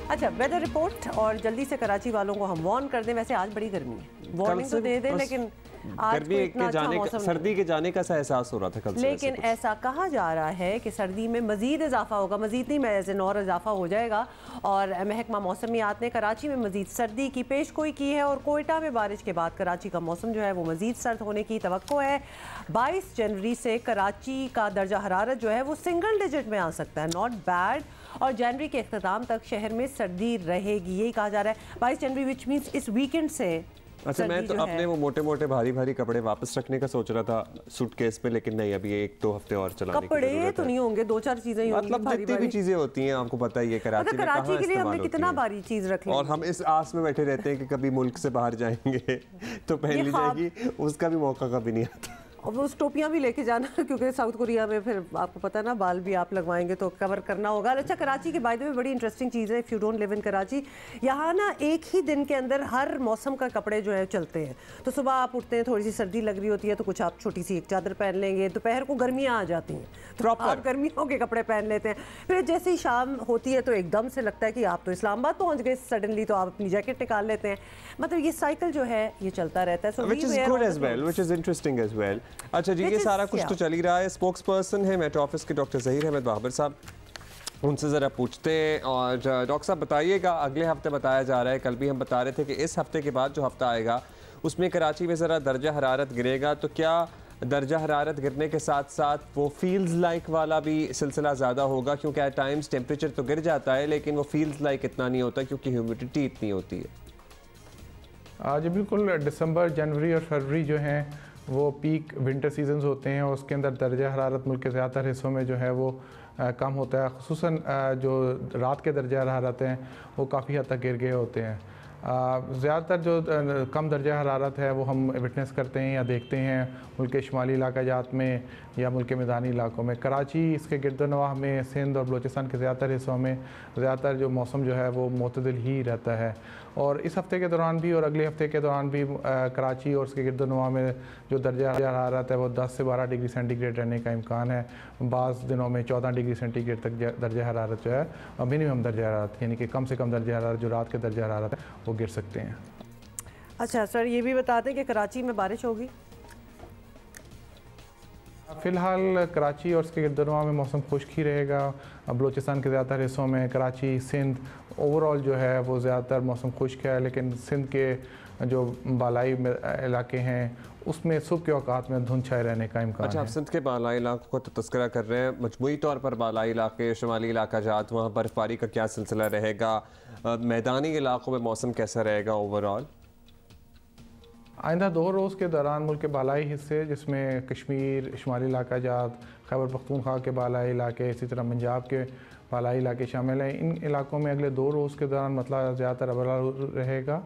अच्छा, weather report और जल्दी से कराची वालों को हम वार्न कर दें। वैसे आज बड़ी गर्मी है, वार्निंग तो दे दें, लेकिन आज गर्मी के जाने का, सर्दी के जाने का सा एहसास हो रहा था कल से। लेकिन ऐसा कहा जा रहा है कि सर्दी में मजीद इजाफा होगा, मजीद नहीं मैं और इजाफा हो जाएगा। और महकमा मौसमियात ने कराची में मजीद सर्दी की पेशगोई की है और कोयटा में बारिश के बाद कराची का मौसम जो है वो मजीद सर्द होने की तवक्को है। 22 जनवरी से कराची का दर्जा हरारत जो है वो सिंगल डिजिट में आ सकता है, नॉट बैड। और जनवरी के अख्ताम तक शहर में सर्दी रहेगी, यही कहा जा रहा है। 22 जनवरी विच मीन्स इस वीकेंड से। अच्छा, मैं तो अपने वो मोटे मोटे भारी भारी कपड़े वापस रखने का सोच रहा था सूटकेस में, लेकिन नहीं, अभी 1-2 हफ्ते और चलाने की जरूरत है। कपड़े तो नहीं होंगे, 2-4 चीजें ही होंगी, मतलब जितनी भी चीजें होती हैं आपको पता ही है कराची में कहाँ के लिए हमने कितना भारी चीज रख ली, और हम इस आस में बैठे रहते हैं कि कभी मुल्क से बाहर जाएंगे तो पहन ली जाएगी, उसका भी मौका कभी नहीं आता। और वो टोपियाँ भी लेके जाना क्योंकि साउथ कोरिया में फिर आपको पता है ना, बाल भी आप लगवाएंगे तो कवर करना होगा। अच्छा, कराची के बाय द वे बड़ी इंटरेस्टिंग चीज़ है, if you don't live in Karachi, यहाँ ना एक ही दिन के अंदर हर मौसम का कपड़े जो है चलते हैं। तो सुबह आप उठते हैं, थोड़ी सी सर्दी लग रही होती है तो कुछ आप छोटी सी एक चादर पहन लेंगे, दोपहर को गर्मियाँ आ जाती हैं तो आप गर्मियों के कपड़े पहन लेते हैं। फिर जैसे ही शाम होती है तो एकदम से लगता है कि आप तो इस्लामाबाद पहुँच गए सडनली, तो आप अपनी जैकेट निकाल लेते हैं। मतलब ये साइकिल जो है ये चलता रहता है। Which is good as well, which is interesting as well. अच्छा जी, ये सारा कुछ तो चल ही रहा है। स्पोक्स पर्सन है मेट्रो ऑफिस के डॉक्टर ज़हीर अहमद बाबर साहब, उनसे ज़रा पूछते हैं। और डॉक्टर साहब बताइएगा, अगले हफ्ते बताया जा रहा है, कल भी हम बता रहे थे कि इस हफ्ते के बाद जो हफ्ता आएगा उसमें कराची में ज़रा दर्जा हरारत गिरेगा, तो क्या दर्जा हरारत गिरने के साथ साथ वो फील्स लाइक वाला भी सिलसिला ज़्यादा होगा? क्योंकि एट टाइम्स टेम्परेचर तो गिर जाता है लेकिन वो फील्स लाइक इतना नहीं होता क्योंकि ह्यूमिडिटी इतनी होती है। जी बिल्कुल, दिसंबर, जनवरी और फरवरी जो हैं वो पीक विंटर सीजन्स होते हैं और उसके अंदर दर्जा हरारत मुल्क के ज़्यादातर हिस्सों में जो है वो कम होता है। ख़ुसूसन जो रात के दर्जा हरारत हैं वो काफ़ी हद तक गिर गए होते हैं। ज़्यादातर जो कम दर्जा हरारत है वो हम विटनेस करते हैं या देखते हैं मुल्क के शुमाली इलाक़ाजात में या मुल्क के मैदानी इलाकों में। कराची, इसके गिरदनवाह में, सिंध और बलूचिस्तान के ज़्यादातर हिस्सों में ज़्यादातर जो मौसम जो है वो मुतदिल ही रहता है। और इस हफ़्ते के दौरान भी और अगले हफ़्ते के दौरान भी कराची और उसके गिरदनवाह में जो दर्जा हरारत है वो 10 से 12 डिग्री सेंटीग्रेड रहने का इम्कान है। बाज़ दिनों में 14 डिग्री सेंटीग्रेड तक दर्जा हरारत जो है मिनिमम दर्जा हरारत, यानी कि कम से कम दर्जा हरारत जो रात के दर्जा हरारत है वो गिर सकते हैं। अच्छा सर, ये भी बता दें कि कराची में बारिश होगी? फ़िलहाल कराची और उसके गिरदनवाह में मौसम खुश्क ही रहेगा। बलूचिस्तान के ज़्यादातर हिस्सों में, कराची, सिंध, ओवरऑल जो है वो ज़्यादातर मौसम खुश्क है, लेकिन सिंध के जो बालाई इलाके हैं उसमें सुबह के औकात में धुंध छाए रहने का इम्कान है। अच्छा, आप सिंध के बालाई इलाकों को तो तस्करा कर रहे हैं, मजमूई तौर पर बालाई इलाके, शुमाली इलाका जात, वहाँ बर्फ़बारी का क्या सिलसिला रहेगा? मैदानी इलाकों में मौसम कैसा रहेगा ओवरऑल? आइंदा 2 रोज़ के दौरान मुल्क के बालाई हिस्से जिसमें कश्मीर, शुमाली इलाका जात, खैबर पख्तूनख्वा के बालाई इलाके, इसी तरह पंजाब के बालाई इलाके शामिल हैं। इन इलाकों में अगले 2 रोज़ के दौरान मतलब ज़्यादातर अबला रहेगा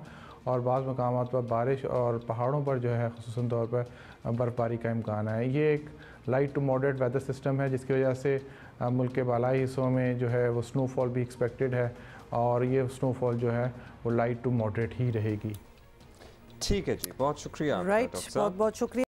और बाज़ मकामात पर बारिश और पहाड़ों पर जो है ख़ुसूसन तौर पर बर्फ़बारी का इम्कान है। ये एक light to moderate weather system है जिसकी वजह से मुल्क के बालाई हिस्सों में जो है वो स्नोफॉल भी एक्सपेक्टेड है और ये स्नोफॉल जो है वो लाइट टू मॉडरेट ही रहेगी। ठीक है जी, बहुत शुक्रिया। राइट, बहुत बहुत शुक्रिया।